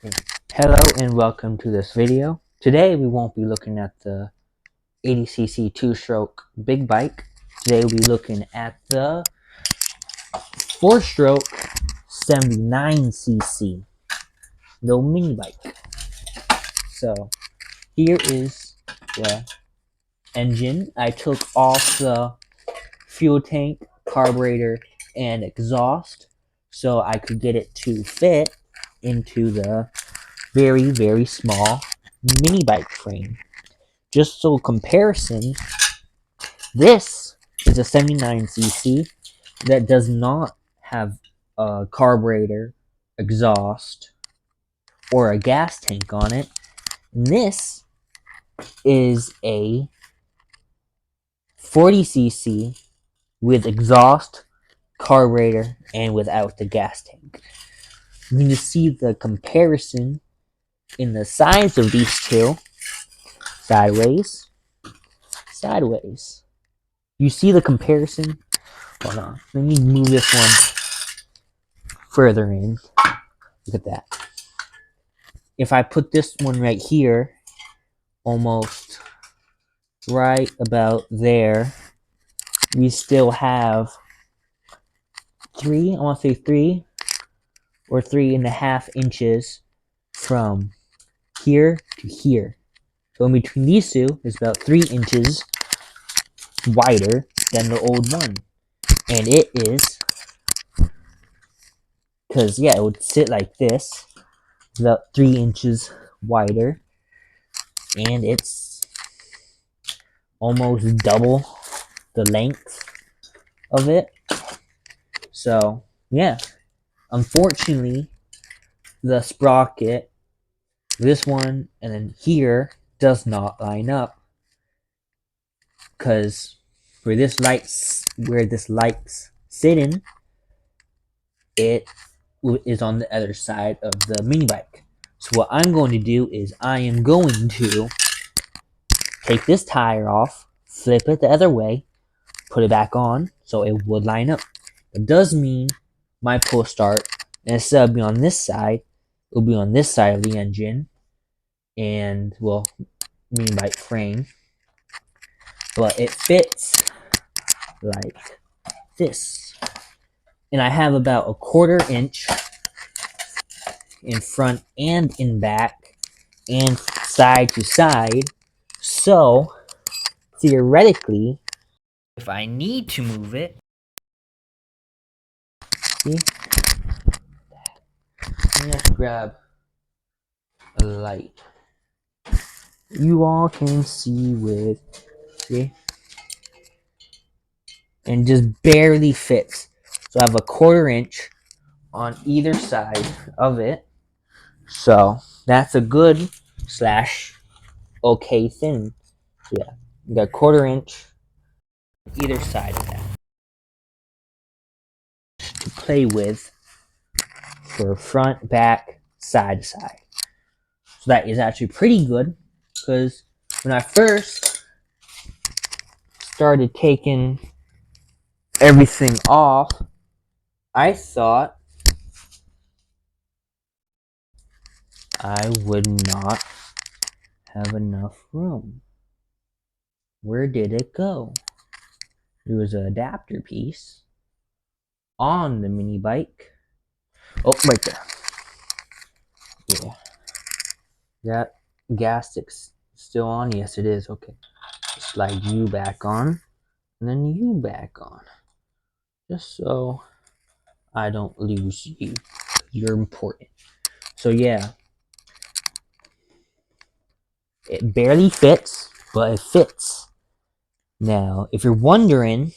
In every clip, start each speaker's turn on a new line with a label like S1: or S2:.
S1: Hello and welcome to this video. Today we won't be looking at the 80cc two-stroke big bike. Today we'll be looking at the four-stroke 79cc, the mini bike. So here is the engine. I took off the fuel tank, carburetor, and exhaust so I could get it to fit into the very small mini bike frame. Just so comparison, this is a 79cc that does not have a carburetor, exhaust, or a gas tank on it. And this is a 40cc with exhaust, carburetor, and without the gas tank. You can just see the comparison in the size of these two. Sideways, sideways. You see the comparison? Hold on, let me move this one further in. Look at that. If I put this one right here, almost right about there, we still have I want to say 3 or 3.5 inches from here to here. So in between these two is about 3 inches wider than the old one. And it is, because yeah, it would sit like this, about 3 inches wider. And it's almost double the length of it. So yeah, unfortunately, the sprocket, this one and then here, does not line up, because where this light's sitting, it is on the other side of the mini bike. So what I'm going to do is I am going to take this tire off, flip it the other way, put it back on so it would line up. It does mean my pull start, instead of being on this side, it'll be on this side of the engine, and well, mini bike frame, but it fits like this. And I have about 1/4 inch in front and in back and side to side. So theoretically, if I need to move it, see, let me just grab a light. You all can see with, see, and just barely fits. So I have 1/4 inch on either side of it. So that's a good slash okay thing. So yeah, you got 1/4 inch either side of that to play with for front, back, side to side. So that is actually pretty good, because when I first started taking everything off, I thought I would not have enough room. Where did it go? There was an adapter piece on the mini bike. Oh, right there. Yeah. That gas stick's still on? Yes, it is. Okay. Slide you back on, and then you back on. Just so I don't lose you. You're important. So yeah, it barely fits, but it fits. Now, if you're wondering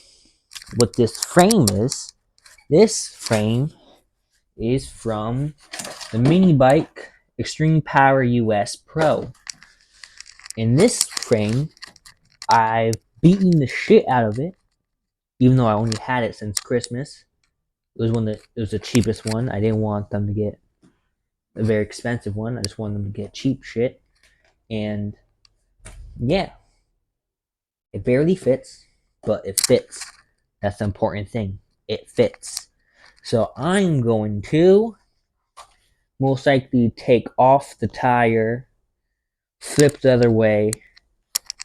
S1: what this frame is, this frame is from the mini bike Extreme Power US Pro. In this frame, I've beaten the shit out of it, even though I only had it since Christmas. It was the cheapest one. I didn't want them to get a very expensive one. I just wanted them to get cheap shit. And yeah, it barely fits, but it fits. That's the important thing. It fits. So I'm going to most likely take off the tire, flip the other way,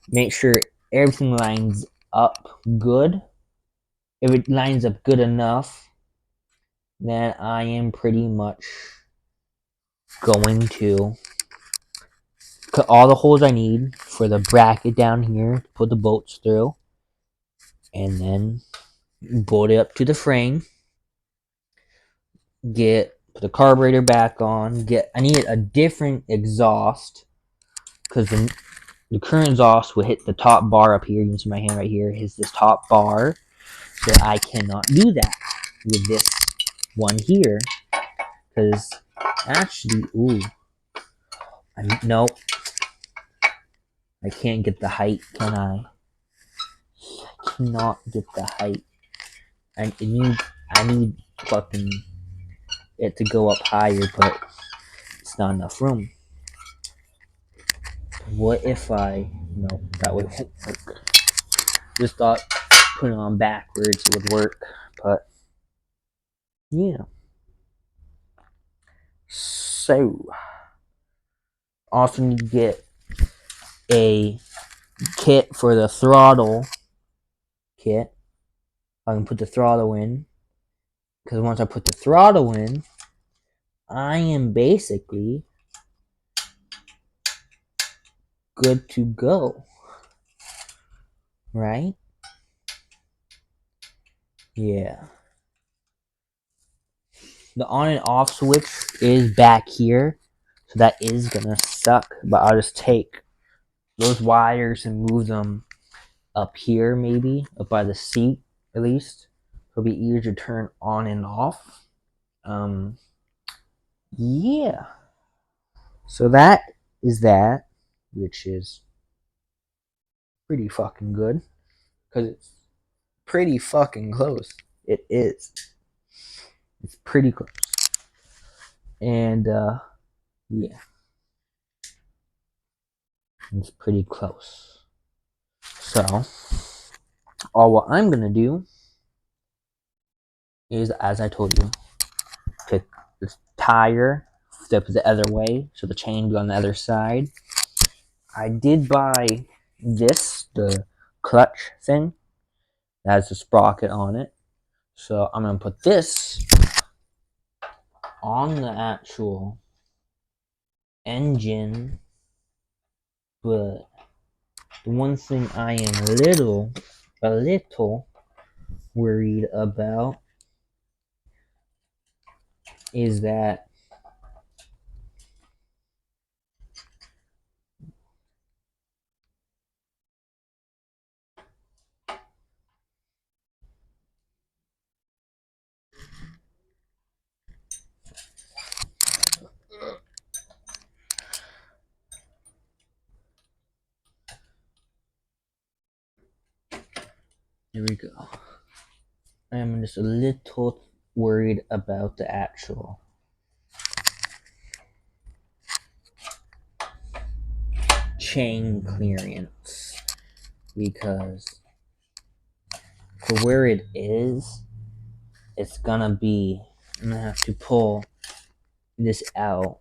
S1: make sure everything lines up good. If it lines up good enough, then I am pretty much going to cut all the holes I need for the bracket down here to put the bolts through, and then bolt it up to the frame. Put the carburetor back on. I need a different exhaust because the current exhaust will hit the top bar up here. You can see my hand right here hits this top bar, so I cannot do that with this one here because actually, nope, I can't get the height, can I? I cannot get the height. I need fucking it to go up higher, but it's not enough room. What if no, that would work. Just thought putting it on backwards would work, but yeah. So also need to get a kit for the throttle kit. I can put the throttle in, because once I put the throttle in, I am basically good to go, right? Yeah. The on and off switch is back here, so that is gonna suck, but I'll just take those wires and move them up here, maybe up by the seat at least. It'll be easier to turn on and off. Yeah. So that is that, which is pretty fucking good because it's pretty fucking close. It is. It's pretty close. And yeah, it's pretty close. So all what I'm gonna do is, as I told you, pick this tire, flip the other way so the chain be on the other side. I did buy the clutch thing that has the sprocket on it. So I'm gonna put this on the actual engine, but the one thing I am a little worried about is that here we go. I am just a little worried about the actual chain clearance, because for where it is, it's gonna be, I'm gonna have to pull this out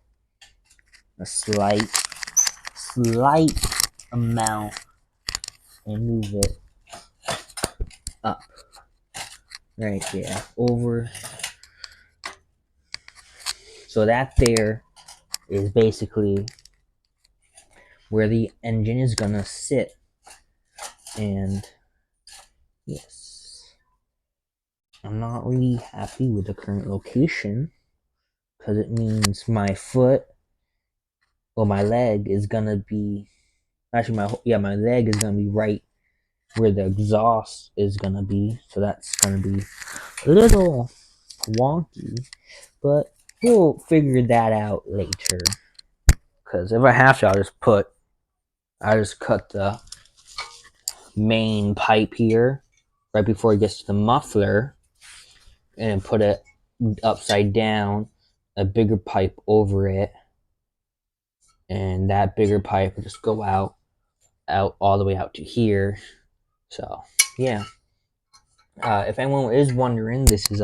S1: a slight amount and move it up right there over. So that there is basically where the engine is gonna sit. And yes, I'm not really happy with the current location because it means my foot or my leg is gonna be, actually my leg is gonna be right where the exhaust is gonna be, so that's gonna be a little wonky, but we'll figure that out later. Because if I have to, I just cut the main pipe here right before it gets to the muffler and put it upside down, a bigger pipe over it, and that bigger pipe will just go out all the way out to here. So yeah, if anyone is wondering, this is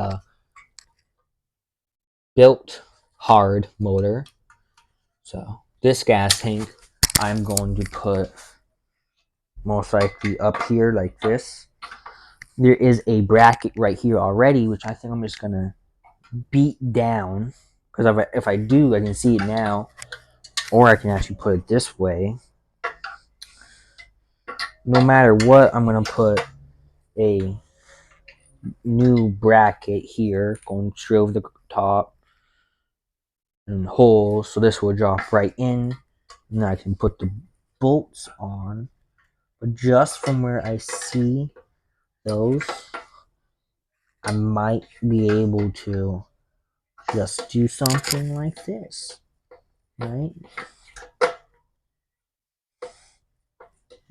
S1: built hard motor. So this gas tank I'm going to put most likely up here like this. There is a bracket right here already, which I think I'm just gonna beat down, because if I do, I can see it now, or I can actually put it this way. No matter what, I'm gonna put a new bracket here going straight over the top and holes, so this will drop right in, and I can put the bolts on. But just from where I see those, I might be able to just do something like this, right?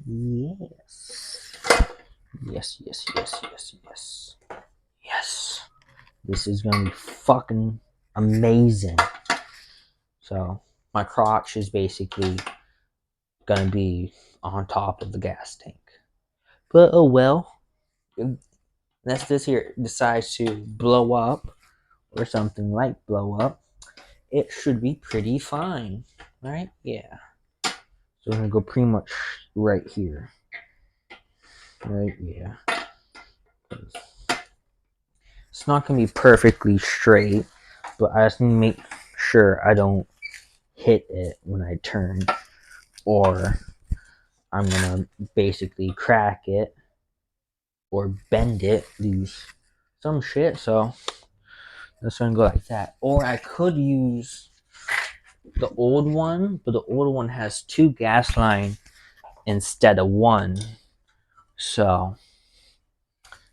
S1: Yes. Yes, yes, yes, yes, yes. Yes. This is gonna be fucking amazing. So, my crotch is basically gonna be on top of the gas tank. But oh well. Unless this here decides to blow up or something like blow up, it should be pretty fine. Right? Yeah. So I'm gonna go pretty much right here. Right? Yeah. It's not gonna be perfectly straight, but I just need to make sure I don't hit it when I turn, or I'm gonna basically crack it or bend it, lose some shit. So that's gonna go like that. Or I could use the old one, but the old one has 2 gas line instead of 1. So,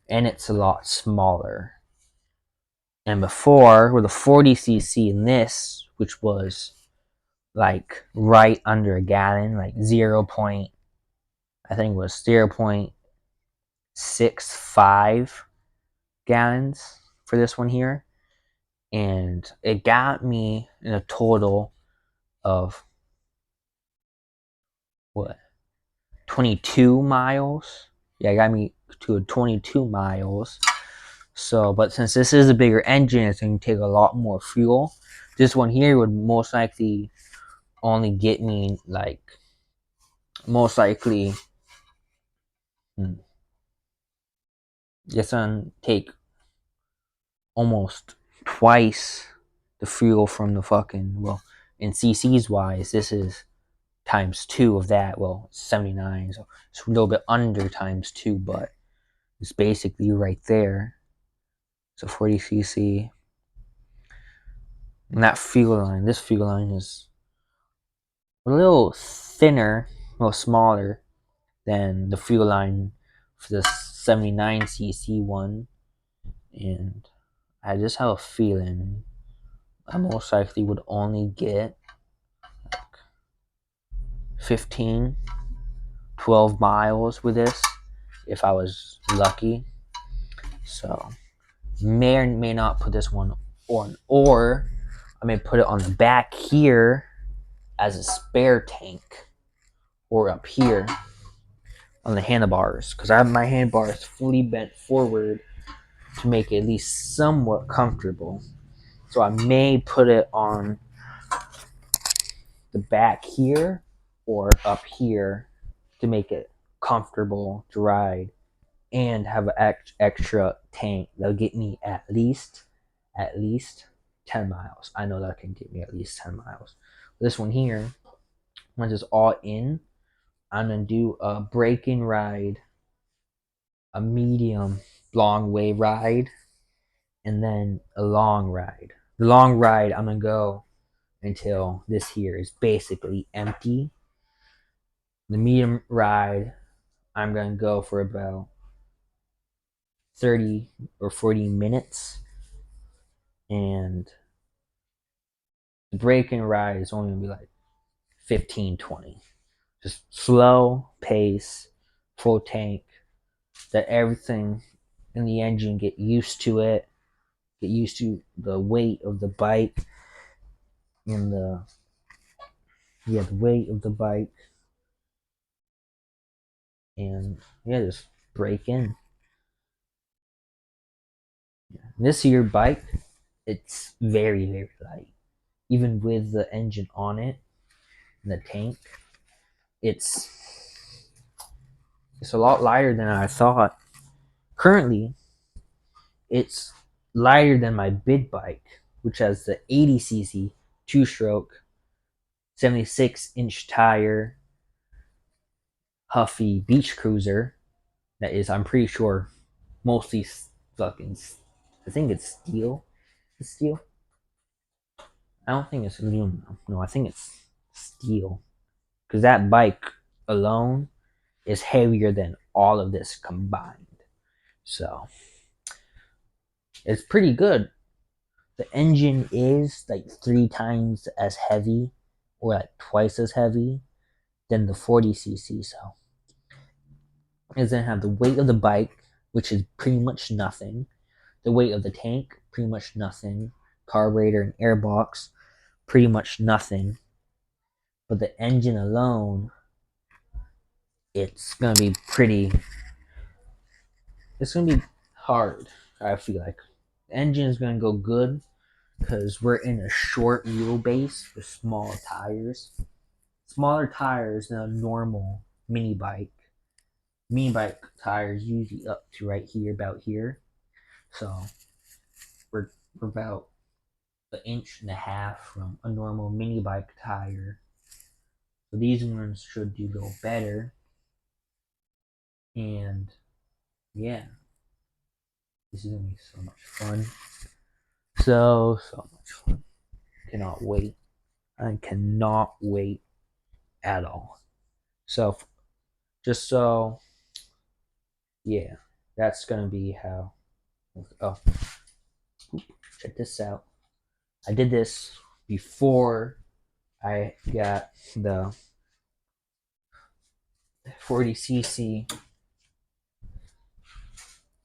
S1: and it's a lot smaller. And before, with a 40cc in this, which was like right under a gallon, like 0. I think it was 0.65 gallons for this one here. And it got me in a total of what, 22 miles. Yeah, it got me to 22 miles. So, but since this is a bigger engine, it's going to take a lot more fuel. This one here would most likely only get me like, most likely, it's going to take almost twice the fuel from the fucking, well, in cc's wise, this is times 2 of that. Well, 79, so it's a little bit under times 2, but it's basically right there. So 40cc. And that fuel line, this fuel line is a little thinner, a little smaller than the fuel line for the 79cc one. And I just have a feeling I most likely would only get like 15, 12 miles with this if I was lucky. So may or may not put this one on, or I may put it on the back here as a spare tank, or up here on the handlebars, because I have my handlebars fully bent forward to make it at least somewhat comfortable. So I may put it on the back here or up here to make it comfortable to ride, and have an extra tank that'll get me at least 10 miles. I know that can get me at least 10 miles. This one here, once it's all in, I'm gonna do a break-in ride, a medium long way ride, and then a long ride. The long ride, I'm gonna go until this here is basically empty. The medium ride, I'm gonna go for about 30 or 40 minutes, and the break-in ride is only gonna be like 15, 20. Just slow pace, full tank, that everything in the engine get used to it, get used to the weight of the bike, and the weight of the bike, and just break in. This year bike, it's very, very light. even with the engine on it, and the tank, it's a lot lighter than I thought. Currently, it's lighter than my big bike, which has the 80cc two-stroke, 76-inch tire, Huffy beach cruiser. That is, I'm pretty sure, mostly fucking. I think it's steel. It's steel. I don't think it's aluminum. No, I think it's steel. Because that bike alone is heavier than all of this combined. So it's pretty good. The engine is like 3 times as heavy, or like twice as heavy than the 40cc. So it doesn't have the weight of the bike, which is pretty much nothing. The weight of the tank, pretty much nothing. Carburetor and airbox, pretty much nothing. But the engine alone, it's gonna be pretty. It's gonna be hard. I feel like the engine is gonna go good because we're in a short wheelbase with small tires, smaller tires than a normal mini bike. Mini bike tires usually up to right here, about here. So we're about an inch and a half from a normal mini bike tire. So these ones should do go better. And yeah, this is gonna be so much fun. So much fun. Cannot wait. I cannot wait at all. So just so yeah, that's gonna be how. Oh, check this out. I did this before I got the 40cc.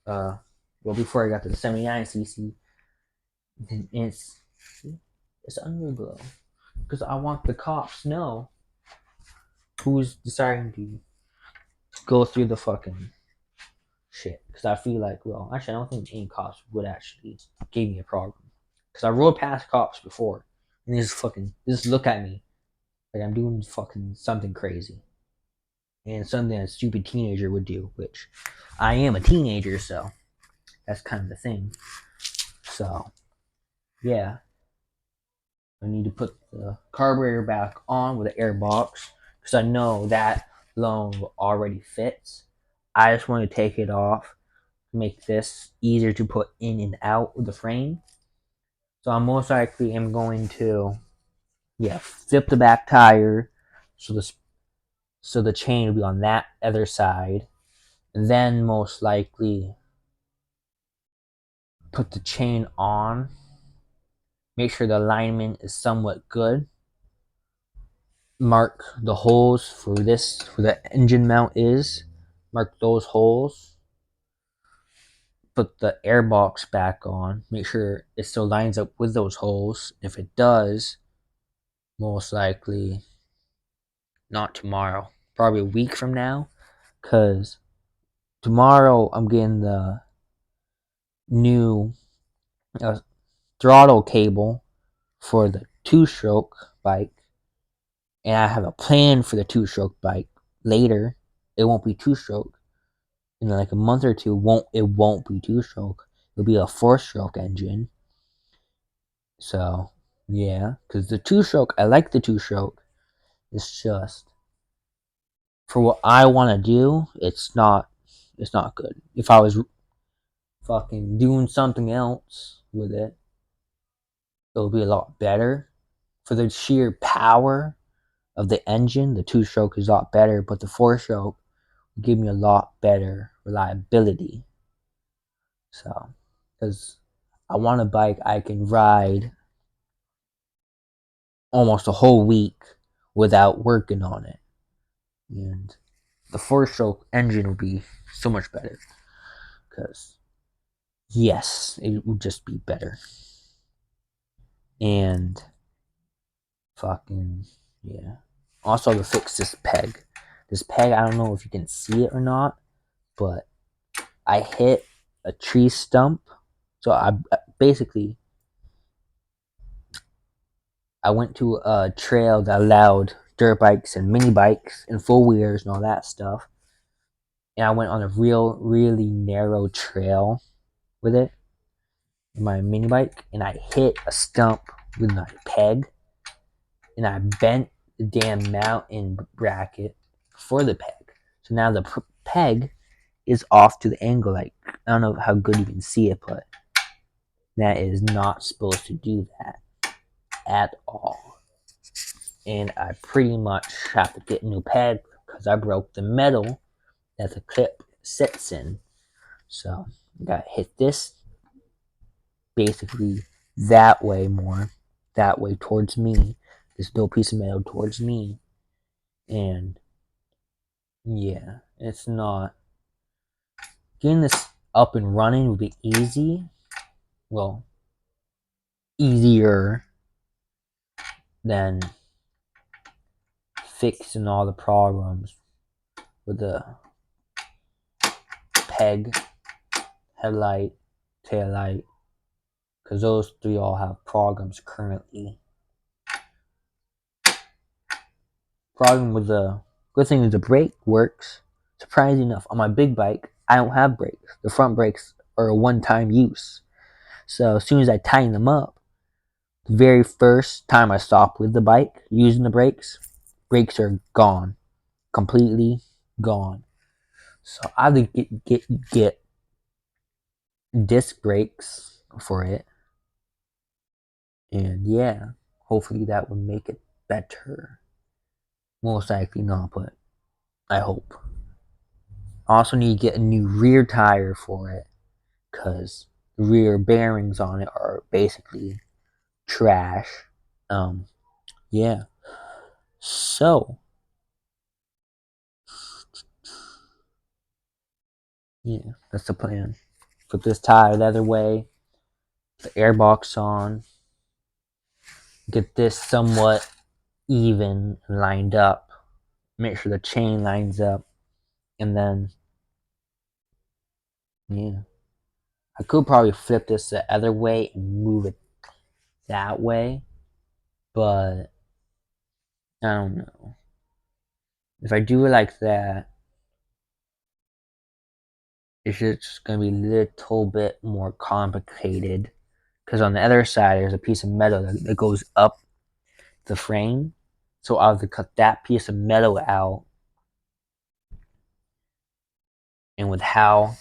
S1: Well, before I got the 79cc, it's underglow because I want the cops to know who's deciding to go through the fucking shit. Because I feel like, well, actually, I don't think any cops would actually give me a problem. Because I rode past cops before, and they just look at me like I'm doing fucking something crazy. And something a stupid teenager would do, which I am a teenager, so that's kind of the thing. So, yeah. I need to put the carburetor back on with the air box because I know that alone already fits. I just want to take it off to make this easier to put in and out of the frame. So I most likely am going to, yeah, flip the back tire so the chain will be on that other side. And then most likely put the chain on. Make sure the alignment is somewhat good. Mark the holes for this, where the engine mount is. Mark those holes. Put the airbox back on. Make sure it still lines up with those holes. If it does, most likely not tomorrow. Probably a week from now. Because tomorrow I'm getting the new throttle cable for the two-stroke bike. And I have a plan for the two-stroke bike later. It won't be two-stroke. In like a month or two, it won't be two-stroke. It'll be a four-stroke engine. So yeah, because the two-stroke, I like the two-stroke. It's just for what I want to do, it's not good. If I was fucking doing something else with it, it'll be a lot better. For the sheer power of the engine, the two-stroke is a lot better, but the four-stroke will give me a lot better reliability. So, because I want a bike I can ride almost a whole week without working on it. And the four-stroke engine would be so much better. Because, yes, it would just be better. And, fucking, yeah. Also, to fix this peg. This peg, I don't know if you can see it or not, but I hit a tree stump. So, I basically, I went to a trail that allowed dirt bikes and mini bikes and four wheelers and all that stuff. And I went on a really narrow trail with it, my mini bike, and I hit a stump with my peg, and I bent the damn mountain bracket for the peg. So now the peg is off to the angle. Like, I don't know how good you can see it, but that is not supposed to do that at all. And I pretty much have to get a new peg because I broke the metal that the clip sits in. So I gotta hit this basically that way more, that way towards me, this little piece of metal towards me. And yeah, it's not getting this up and running would be easy. Well, easier than fixing all the problems with the peg, headlight, taillight, because those three all have problems currently. Problem with the good thing is the brake works. Surprisingly enough, on my big bike, I don't have brakes. The front brakes are a one-time use. So as soon as I tighten them up, the very first time I stop with the bike using the brakes are gone, completely gone. So I have to get disc brakes for it, and yeah, hopefully that would make it better. Most likely not, but I hope. I also need to get a new rear tire for it, because the rear bearings on it are basically trash. Yeah. So, yeah, that's the plan. Put this tire the other way, the airbox on, get this somewhat even and lined up, make sure the chain lines up, and then, yeah. I could probably flip this the other way and move it that way, but I don't know. If I do it like that, it's just gonna be a little bit more complicated, because on the other side there's a piece of metal that goes up the frame, so I'll have to cut that piece of metal out. And with how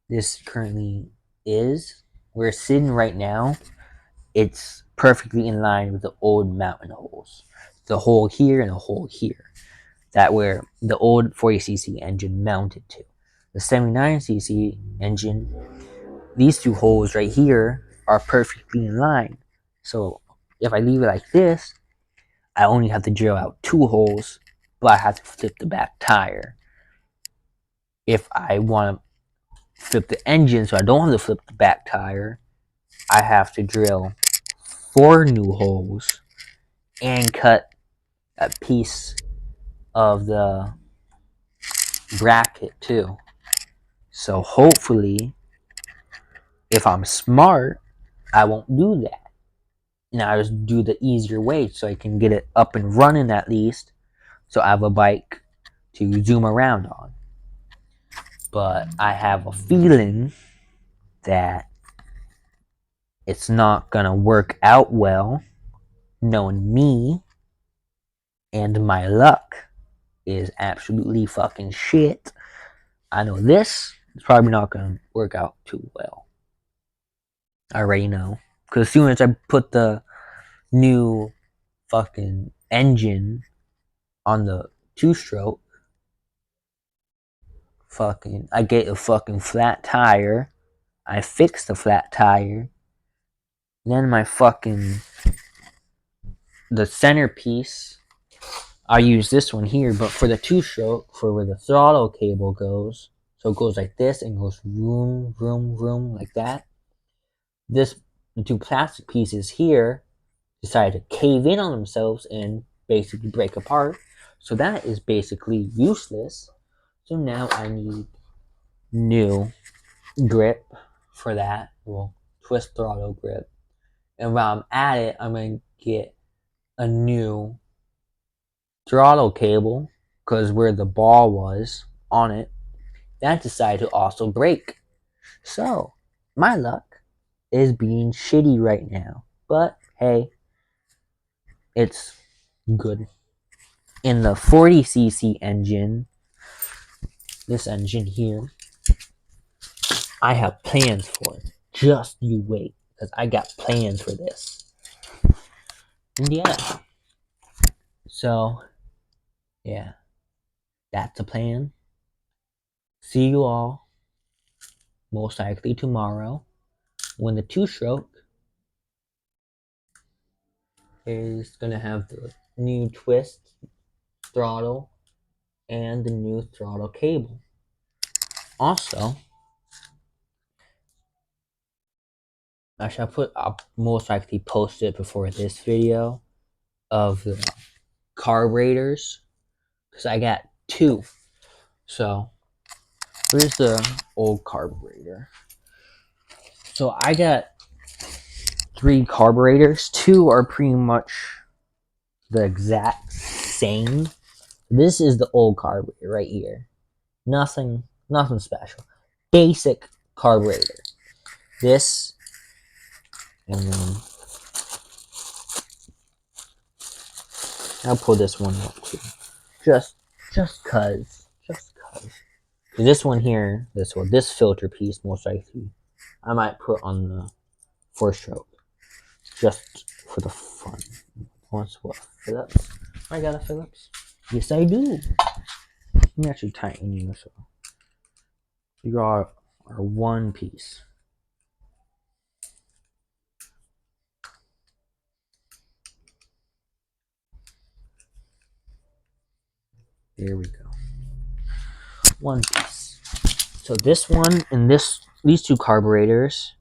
S1: this currently is, where it's sitting right now, it's perfectly in line with the old mountain holes. The hole here and the hole here. That where the old 40cc engine mounted to. The 79cc engine, these two holes right here are perfectly in line. So if I leave it like this, I only have to drill out two holes, but I have to flip the back tire. If I want to flip the engine so I don't have to flip the back tire, I have to drill 4 new holes and cut a piece of the bracket too. So hopefully, if I'm smart, I won't do that. And I just do the easier way so I can get it up and running at least, so I have a bike to zoom around on. But I have a feeling that it's not gonna work out well, knowing me, and my luck is absolutely fucking shit. I know this is probably not gonna work out too well. I already know. Because as soon as I put the new fucking engine on the two stroke, I get a fucking flat tire. I fix the flat tire. Then the centerpiece, I use this one here, but for the two stroke, for where the throttle cable goes, so it goes like this and goes vroom, vroom, vroom, like that. The two plastic pieces here decided to cave in on themselves and basically break apart. So that is basically useless. So now I need new grip for that. Well, twist throttle grip. And while I'm at it, I'm going to get a new throttle cable because where the ball was on it, that decided to also break. So my luck is being shitty right now. But hey, it's good. In the 40cc engine, this engine here, I have plans for it. Just you wait, because I got plans for this. And yeah, so yeah, that's the plan. See you all most likely tomorrow when the two stroke is gonna have the new twist throttle and the new throttle cable. Also, I'll most likely post it before this video of the carburetors because I got two. So where's the old carburetor? So I got three carburetors. Two are pretty much the exact same. This is the old carburetor right here. Nothing special. Basic carburetor. This and then I'll pull this one up too. Just cause. This one here, this filter piece most likely I might put on the 4-stroke. Just for the fun. Wants what? Phillips? I got a Phillips. Yes I do. Let me actually tighten you so you are one piece. There we go. One piece. So this one and these two carburetors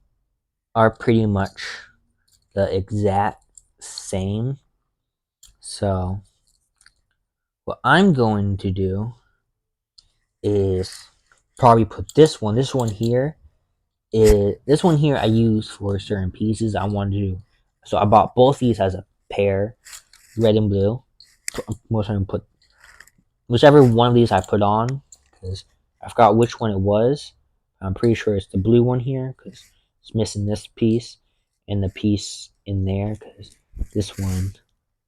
S1: are pretty much the exact same. So what I'm going to do is probably put this one here I use for certain pieces I want to do. So I bought both these as a pair, red and blue. Most of them put whichever one of these I put on because I forgot which one it was. I'm pretty sure it's the blue one here because it's missing this piece and the piece in there because this one,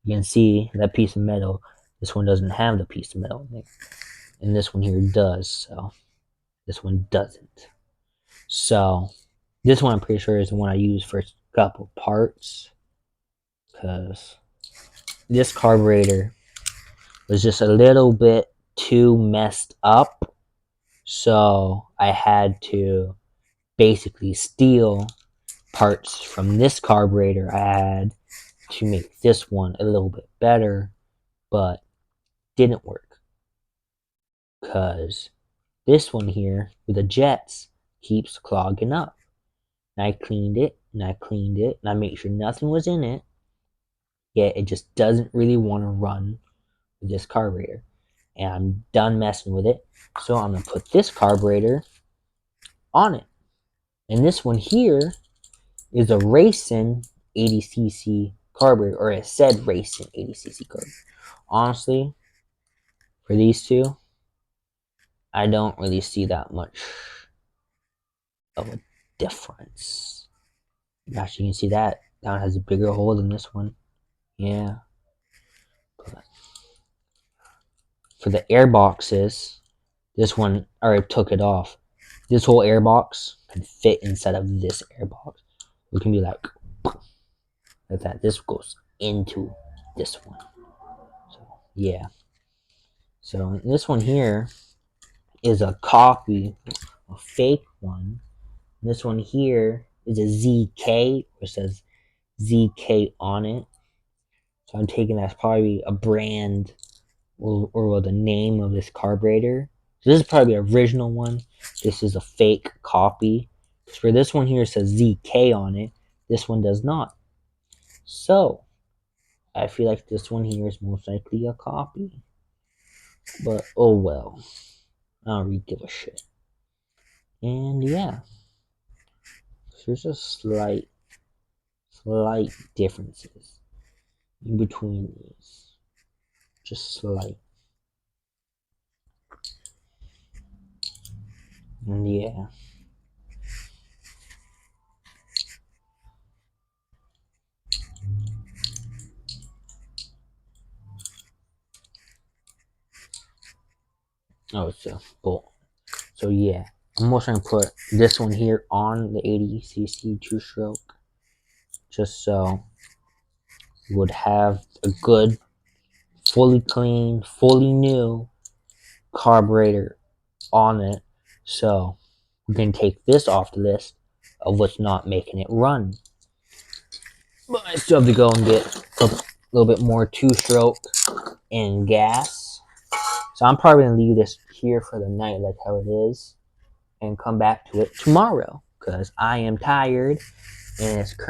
S1: you can see that piece of metal. This one doesn't have the piece of metal in it, and this one here does. So this one doesn't. So this one I'm pretty sure is the one I use for a couple parts because this carburetor was just a little bit too messed up. So I had to basically steal parts from this carburetor I had to make this one a little bit better, but didn't work because this one here with the jets keeps clogging up. And I cleaned it and I cleaned it and I made sure nothing was in it, yet it just doesn't really want to run with this carburetor. And I'm done messing with it, so I'm gonna put this carburetor on it. And this one here is a Racing 80cc carburetor, or it said Racing 80cc carburetor. Honestly, for these two, I don't really see that much of a difference. Actually, you can see that one has a bigger hole than this one. Yeah. But for the air boxes, this one I already took it off. This whole air box can fit inside of this air box. It can be like that. This goes into this one. So yeah. So this one here is a copy, a fake one. This one here is a ZK, which says ZK on it. So I'm taking that's probably a brand or the name of this carburetor. So this is probably the original one. This is a fake copy. Because for this one here it says ZK on it. This one does not. So I feel like this one here is most likely a copy. But oh well. I don't really give a shit. And yeah. So there's just slight differences. in between these. Just slight. And yeah. Oh, it's a bolt. So yeah, I'm also gonna put this one here on the 80cc 2-stroke, just so we would have a good, fully clean, fully new carburetor on it. So we can take this off the list of what's not making it run. But I still have to go and get a little bit more 2-stroke and gas. So I'm probably gonna leave this here for the night, like how it is, and come back to it tomorrow because I am tired and it's currently